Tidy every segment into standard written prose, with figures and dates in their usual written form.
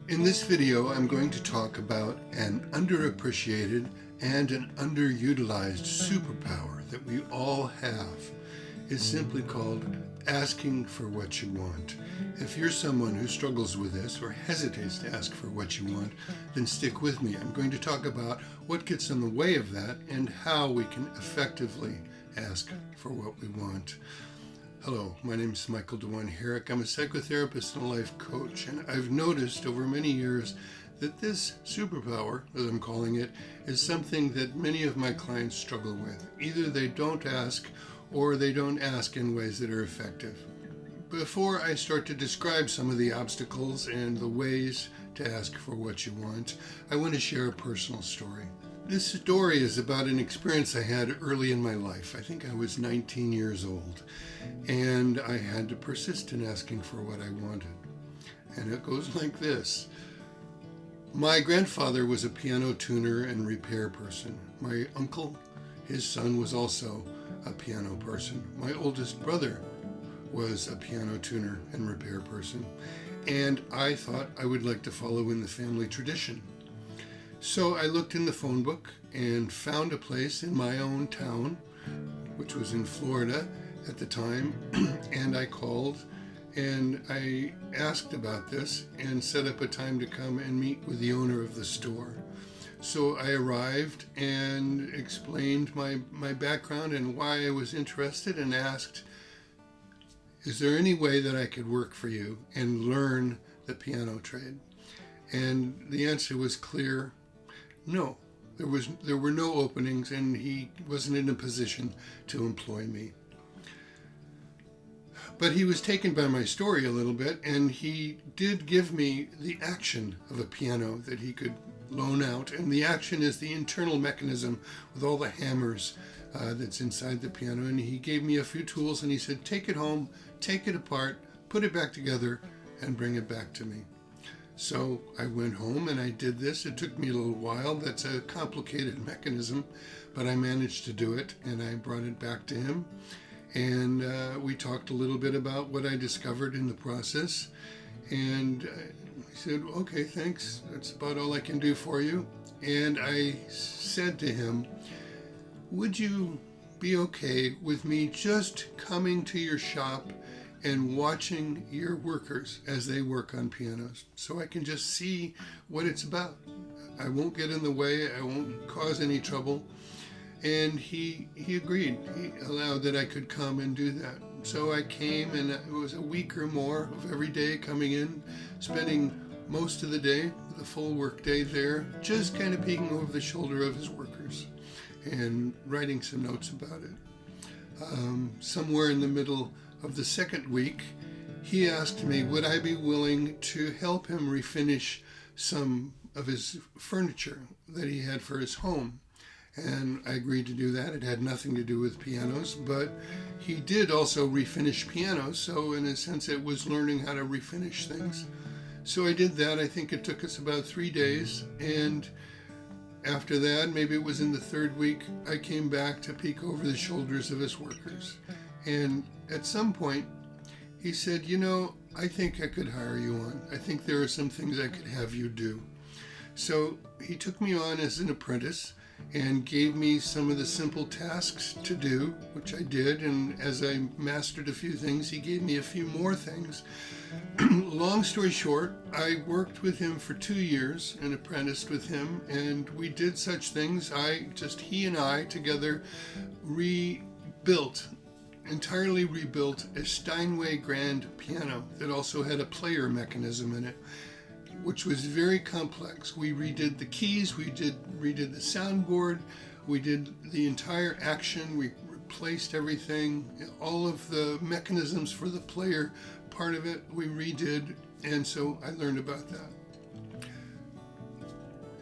In this video, I'm going to talk about an underappreciated and an underutilized superpower that we all have. It's simply called asking for what you want. If you're someone who struggles with this or hesitates to ask for what you want, then stick with me. I'm going to talk about what gets in the way of that and how we can effectively ask for what we want. Hello, my name is Michael Dewan-Herrick. I'm a psychotherapist and a life coach, and I've noticed over many years that this superpower, as I'm calling it, is something that many of my clients struggle with. Either they don't ask or they don't ask in ways that are effective. Before I start to describe some of the obstacles and the ways to ask for what you want, I want to share a personal story. This story is about an experience I had early in my life. I think I was 19 years old, and I had to persist in asking for what I wanted. And it goes like this. My grandfather was a piano tuner and repair person. My uncle, his son, was also a piano person. My oldest brother was a piano tuner and repair person, and I thought I would like to follow in the family tradition. So I looked in the phone book and found a place in my own town, which was in Florida at the time, and I called and I asked about this and set up a time to come and meet with the owner of the store. So I arrived and explained my background and why I was interested and asked, is there any way that I could work for you and learn the piano trade? And the answer was clear. No, there were no openings, and he wasn't in a position to employ me. But he was taken by my story a little bit, and he did give me the action of a piano that he could loan out. And the action is the internal mechanism with all the hammers that's inside the piano. And he gave me a few tools, and he said, take it home, take it apart, put it back together, and bring it back to me. So I went home and I did this. It took me a little while. That's a complicated mechanism, but I managed to do it, and I brought it back to him. And we talked a little bit about what I discovered in the process. And he said, okay, thanks. That's about all I can do for you. And I said to him, would you be okay with me just coming to your shop and watching your workers as they work on pianos, so I can just see what it's about? I won't get in the way, I won't cause any trouble. And he agreed. He allowed that I could come and do that. So I came, and it was a week or more of every day coming in, spending most of the day, the full work day there, just kind of peeking over the shoulder of his workers and writing some notes about it. Somewhere in the middle of the second week, he asked me, would I be willing to help him refinish some of his furniture that he had for his home? And I agreed to do that. It had nothing to do with pianos, but he did also refinish pianos, so in a sense it was learning how to refinish things. So I did that. I think it took us about 3 days, and after that, maybe it was in the third week, I came back to peek over the shoulders of his workers. And at some point, he said, you know, I think I could hire you on. I think there are some things I could have you do. So he took me on as an apprentice and gave me some of the simple tasks to do, which I did. And as I mastered a few things, he gave me a few more things. Long story short, I worked with him for 2 years and apprenticed with him. And we did such things. He and I together entirely rebuilt a Steinway grand piano that also had a player mechanism in it, which was very complex. We redid the keys, we redid the soundboard, we did the entire action, we replaced everything, all of the mechanisms for the player part of it we redid, and so I learned about that.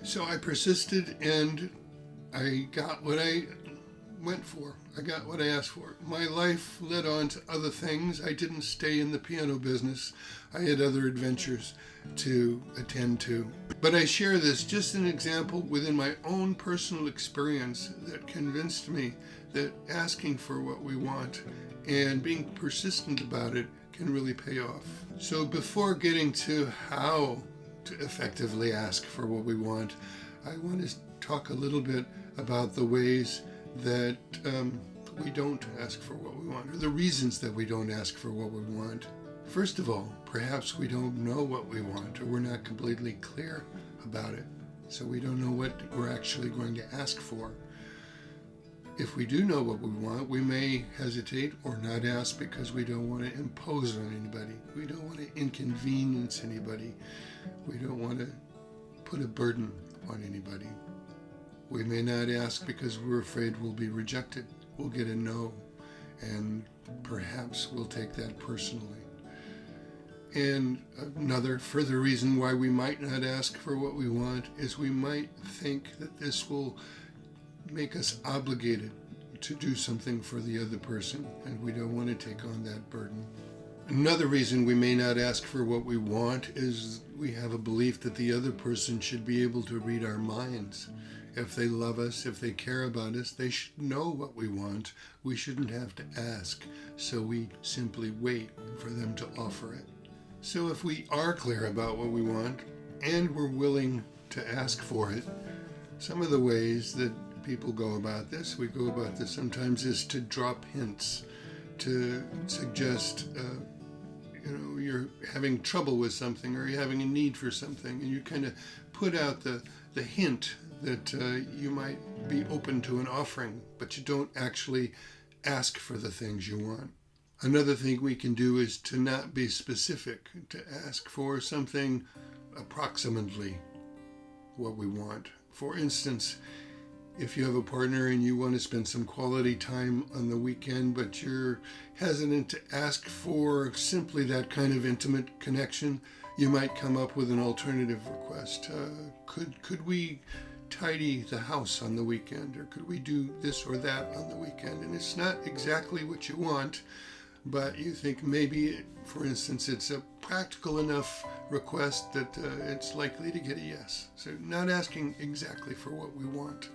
So I persisted, and I got what I went for. I got what I asked for. My life led on to other things. I didn't stay in the piano business. I had other adventures to attend to. But I share this just an example within my own personal experience that convinced me that asking for what we want and being persistent about it can really pay off. So before getting to how to effectively ask for what we want, I want to talk a little bit about the ways that we don't ask for what we want, or the reasons that we don't ask for what we want. First of all, perhaps we don't know what we want, or we're not completely clear about it, so we don't know what we're actually going to ask for. If we do know what we want, we may hesitate or not ask because we don't want to impose on anybody. We don't want to inconvenience anybody. We don't want to put a burden on anybody. We may not ask because we're afraid we'll be rejected. We'll get a no, and perhaps we'll take that personally. And another further reason why we might not ask for what we want is we might think that this will make us obligated to do something for the other person, and we don't want to take on that burden. Another reason we may not ask for what we want is we have a belief that the other person should be able to read our minds. If they love us, if they care about us, they should know what we want. We shouldn't have to ask, so we simply wait for them to offer it. So if we are clear about what we want and we're willing to ask for it, some of the ways that people go about this, we go about this sometimes, is to drop hints, to suggest, you're having trouble with something or you're having a need for something, and you kind of put out the hint that you might be open to an offering, but you don't actually ask for the things you want. Another thing we can do is to not be specific, to ask for something approximately what we want. For instance, if you have a partner and you want to spend some quality time on the weekend, but you're hesitant to ask for simply that kind of intimate connection, you might come up with an alternative request. Could we tidy the house on the weekend, or could we do this or that on the weekend? And it's not exactly what you want, but you think maybe, for instance, it's a practical enough request that it's likely to get a yes. So not asking exactly for what we want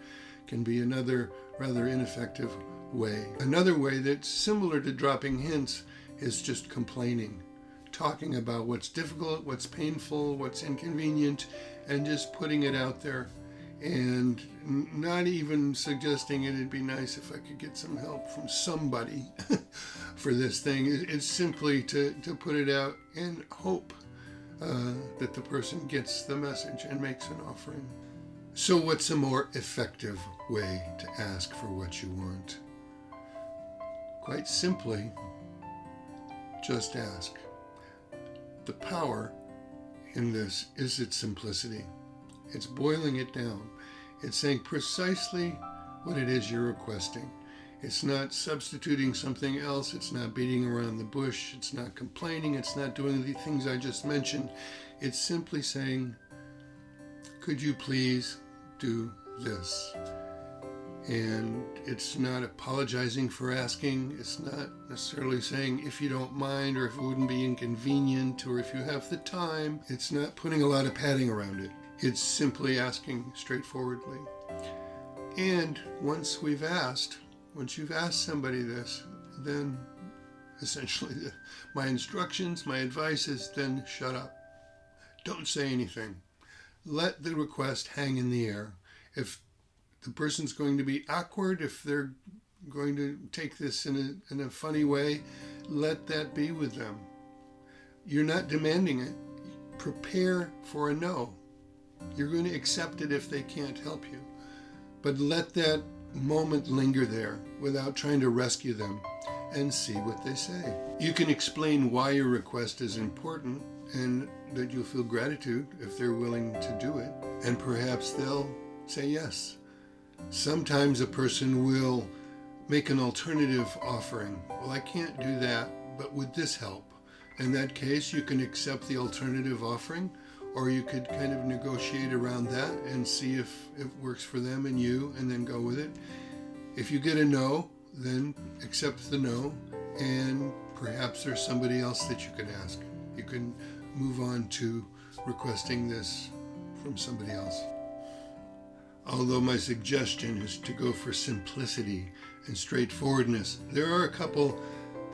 can be another rather ineffective way. Another way that's similar to dropping hints is just complaining, talking about what's difficult, what's painful, what's inconvenient, and just putting it out there, and not even suggesting it'd be nice if I could get some help from somebody for this thing. It's simply to put it out and hope that the person gets the message and makes an offering. So what's a more effective way to ask for what you want? Quite simply, just ask. The power in this is its simplicity. It's boiling it down. It's saying precisely what it is you're requesting. It's not substituting something else. It's not beating around the bush. It's not complaining. It's not doing the things I just mentioned. It's simply saying, could you please do this? And it's not apologizing for asking. It's not necessarily saying if you don't mind, or if it wouldn't be inconvenient, or if you have the time. It's not putting a lot of padding around it. It's simply asking straightforwardly. And once you've asked somebody this, then essentially my instructions, my advice is then shut up. Don't say anything. Let the request hang in the air. If the person's going to be awkward, if they're going to take this in a funny way, let that be with them. You're not demanding it. Prepare for a no. You're going to accept it if they can't help you. But let that moment linger there without trying to rescue them, and see what they say. You can explain why your request is important and that you'll feel gratitude if they're willing to do it, and perhaps they'll say yes. Sometimes a person will make an alternative offering. Well, I can't do that, but would this help? In that case, you can accept the alternative offering, or you could kind of negotiate around that and see if it works for them and you, and then go with it. If you get a no, then accept the no, and perhaps there's somebody else that you can ask. You can move on to requesting this from somebody else. Although my suggestion is to go for simplicity and straightforwardness, there are a couple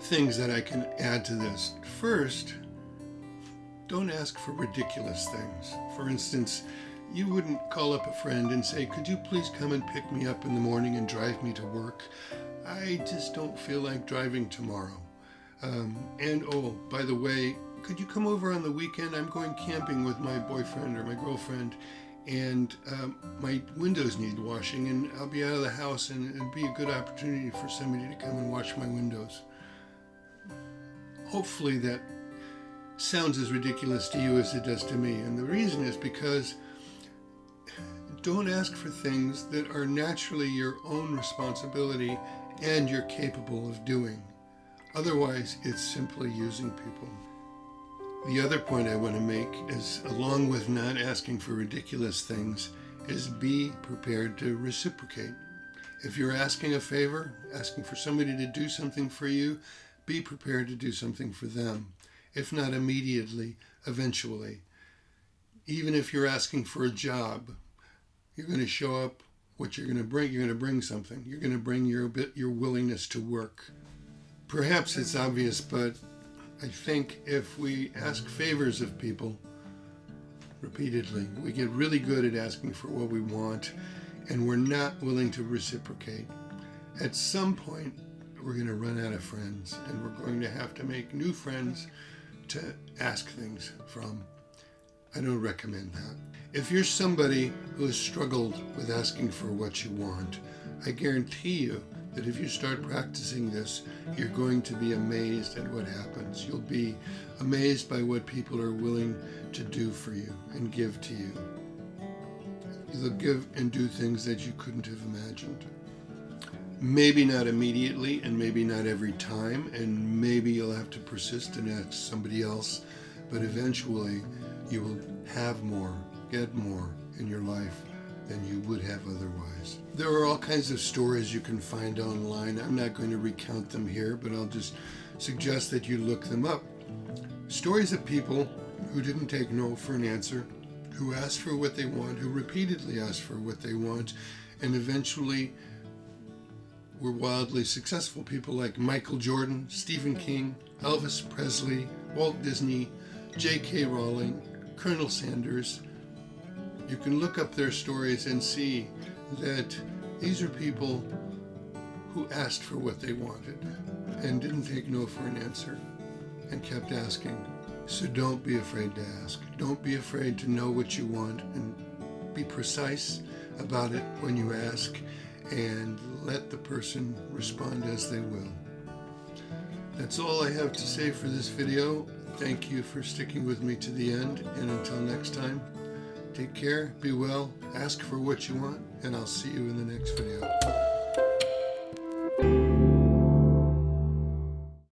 things that I can add to this. First, don't ask for ridiculous things. For instance, you wouldn't call up a friend and say, could you please come and pick me up in the morning and drive me to work? I just don't feel like driving tomorrow. And oh, by the way, could you come over on the weekend? I'm going camping with my boyfriend or my girlfriend, and my windows need washing, and I'll be out of the house, and it'd be a good opportunity for somebody to come and wash my windows. Hopefully that sounds as ridiculous to you as it does to me, and the reason is because don't ask for things that are naturally your own responsibility and you're capable of doing. Otherwise, it's simply using people. The other point I want to make is, along with not asking for ridiculous things, is be prepared to reciprocate. If you're asking a favor, asking for somebody to do something for you, be prepared to do something for them. If not immediately, eventually. Even if you're asking for a job, you're going to show up what you're going to bring. You're going to bring something. You're going to bring your willingness to work. Perhaps it's obvious, but I think if we ask favors of people repeatedly, we get really good at asking for what we want, and we're not willing to reciprocate. At some point, we're going to run out of friends, and we're going to have to make new friends to ask things from. I don't recommend that. If you're somebody who has struggled with asking for what you want, I guarantee you that if you start practicing this, you're going to be amazed at what happens. You'll be amazed by what people are willing to do for you and give to you. They'll give and do things that you couldn't have imagined. Maybe not immediately, and maybe not every time, and maybe you'll have to persist and ask somebody else, but eventually you will have more, get more in your life than you would have otherwise. There are all kinds of stories you can find online. I'm not going to recount them here, but I'll just suggest that you look them up. Stories of people who didn't take no for an answer, who asked for what they want, who repeatedly asked for what they want, and eventually were wildly successful. People like Michael Jordan, Stephen King, Elvis Presley, Walt Disney, J.K. Rowling, Colonel Sanders. You can look up their stories and see that these are people who asked for what they wanted and didn't take no for an answer and kept asking. So don't be afraid to ask. Don't be afraid to know what you want, and be precise about it when you ask, and let the person respond as they will. That's all I have to say for this video. Thank you for sticking with me to the end, and until next time, take care, be well, ask for what you want, and I'll see you in the next video.